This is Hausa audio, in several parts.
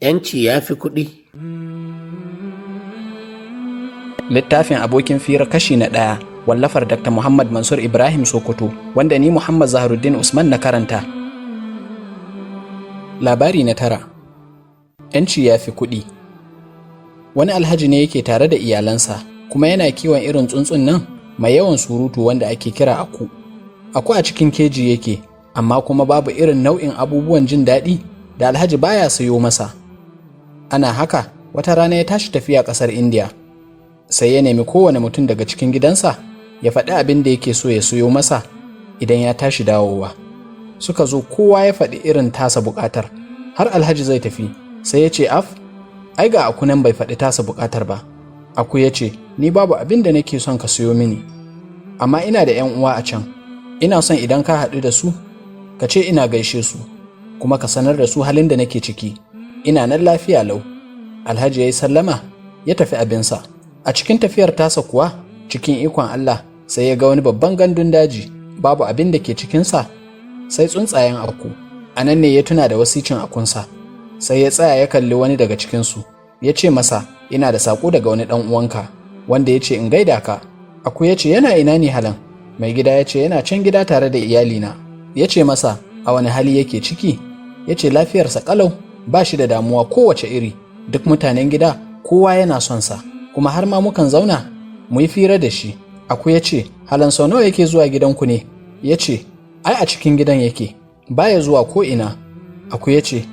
‘Yanci ya fi kuɗi. Littafin abokin fira kashi na 1 wallafar Dr. Muhammad Mansur Ibrahim Sokoto wanda ni Muhammad Zaharuddin Usman na karanta. Labari na 9. ‘Yanci ya fi kuɗi. Wani alhaji ne yake tare da iyalansa kuma yana kiwon irin tsuntsun nan mai yawan surutu wanda ake kira aku. Aku a cikin keji yake, amma kuma babu irin nau'in abubuwan jin daɗi da alhaji baya sayo masa. Ana haka wata rana ya tashi tafiya ƙasar Indiya. Sai ya nemi kowane mutum daga cikin gidansa ya faɗi abin da yake so ya sayo masa idan ya tashi dawowa. Suka zo kowa ya faɗi irin tasa buƙatar. Har alhaji zai tafi sai ya ce ai ga aku nan bai faɗi tasa buƙatar ba. Aku ya ce, ni babu abin da nake son ka sayo mini, amma ina da ‘yan uwa a can. Ina son idan ka haɗu da su ka ce ina gaishe su, kuma ka sanar da su halin da nake ciki. Ina nan lafiya lau. Alhaji ya yi sallama ya tafi abinsa. A cikin tafiyar tasa kuwa, cikin ikon Allah, sai ya ga wani babban gandun daji, babu abin da ke cikinsa sai tsuntsayen aku. A nan ne ya tuna da wasicin akunsa. Sai ya tsaya ya kalli wani daga cikinsu, ya ce masa, ina da saƙo daga wani ɗan uwanka wanda ya ce in gaida ka. Aku ya ce, yana ina ne halan? Mai gida ya ce, yana can gida tare da iyalina. Ya ce masa, a wani hali yake ciki? Ya ce, lafiyarsa ƙalau, ba shi da damuwa kowace iri. Duk mutanen gida kowa yana son sa, kuma har ma mukan zauna mu yi fira da shi. Aku ya ce, halan sau nawa yake zuwa gidanku ne? Ya ce, ai a cikin gidan yake, baya zuwa ko ina. Aku ya ce,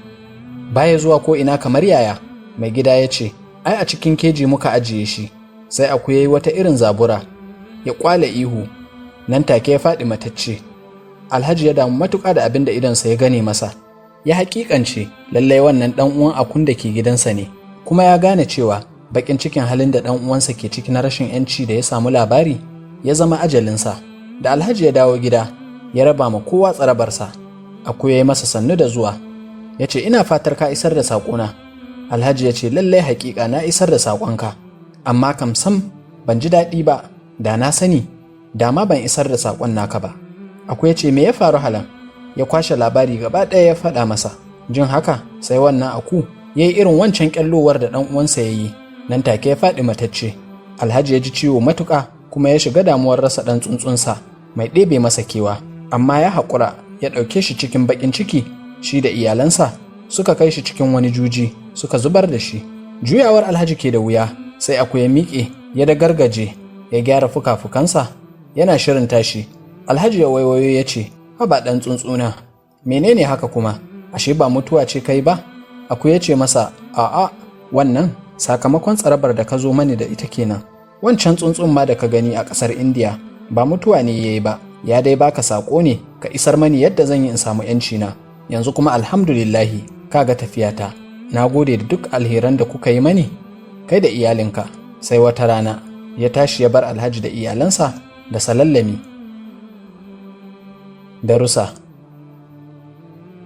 baya zuwa ko ina kamar yaya? Mai gida ya ce, ai a cikin keji muka ajiye shi. Sai aku ya yi wata irin zabura, ya kwala ihu, nan take ya faɗi matacce. Alhaji ya damu matuƙa da abin da idonsa ya gane masa. Ya haƙiƙance lallai wannan ɗan uwan akun da ke gidansa ne, kuma ya gane cewa baƙin cikin halin da ɗan uwansa ke ciki na rashin ‘yanci da ya samu labari ya zama ajalinsa. Da Alhaji ya dawo gida, ya raba ma kowa tsarabarsa. Aku ya yi masa sannu da zuwa, ya ce, ina fatar ka isar da saƙona. Alhaji ya ce, lallai haƙiƙa na isar da saƙonka, amma kam sam ban ji daɗi ba, da na sani da ma ban isar da saƙon naka ba. Aku ya ce, me ya faru halan? Ya kwashe labari gaba ɗaya ya faɗa masa. Jin haka sai wannan aku ya yi irin wancan ƙyallowar da ɗan uwansa ya yi, nan take ya faɗi matacce. Alhaji ya ji ciwo matuƙa kuma ya shiga damuwar rasa ɗan tsuntsunsa mai ɗebe masa kewa, amma ya haƙura ya ɗauke shi cikin baƙin ciki. Shi da iyalansa suka kai shi cikin wani juji suka zubar da shi. Juyawar Alhaji ke da wuya, sai aku ya miƙe ya da gargaje ya gyara fuka-fukansa yana shirin tashi. Alhaji ya waiwayo ya ce, haba ɗan tsuntsuna, menene haka kuma? Ashe ba mutuwa ce kai ba? Aku ya ce masa, a'a, wannan sakamakon tsarabar da ka zo mani da ita kenan. Wancan tsuntsun ma da ka gani a ƙasar Indiya ba mutuwa ne yayi ba, ya dai baka saƙo ne ka isar mani yadda zan yi in samu ‘yanci na. Yanzu kuma alhamdulillahi kaga tafiyata. Na gode da duk alheran da kuka yi mani, kai da iyalinka. Sai wata rana ya tashi ya bar Alhaji da iyalansa da salallami. Darussa.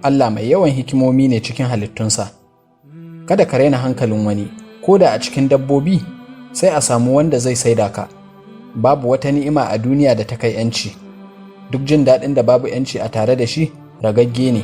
Allah mai yawan hikimomi ne cikin halittunsa. Kada ka raina hankalin wani, ko da a cikin dabbobi sai a samu wanda zai saida ka. Babu wata ni'ima a duniya da ta kai ‘yanci. Duk jin daɗin da babu ‘yanci a tare da shi ragagge ne.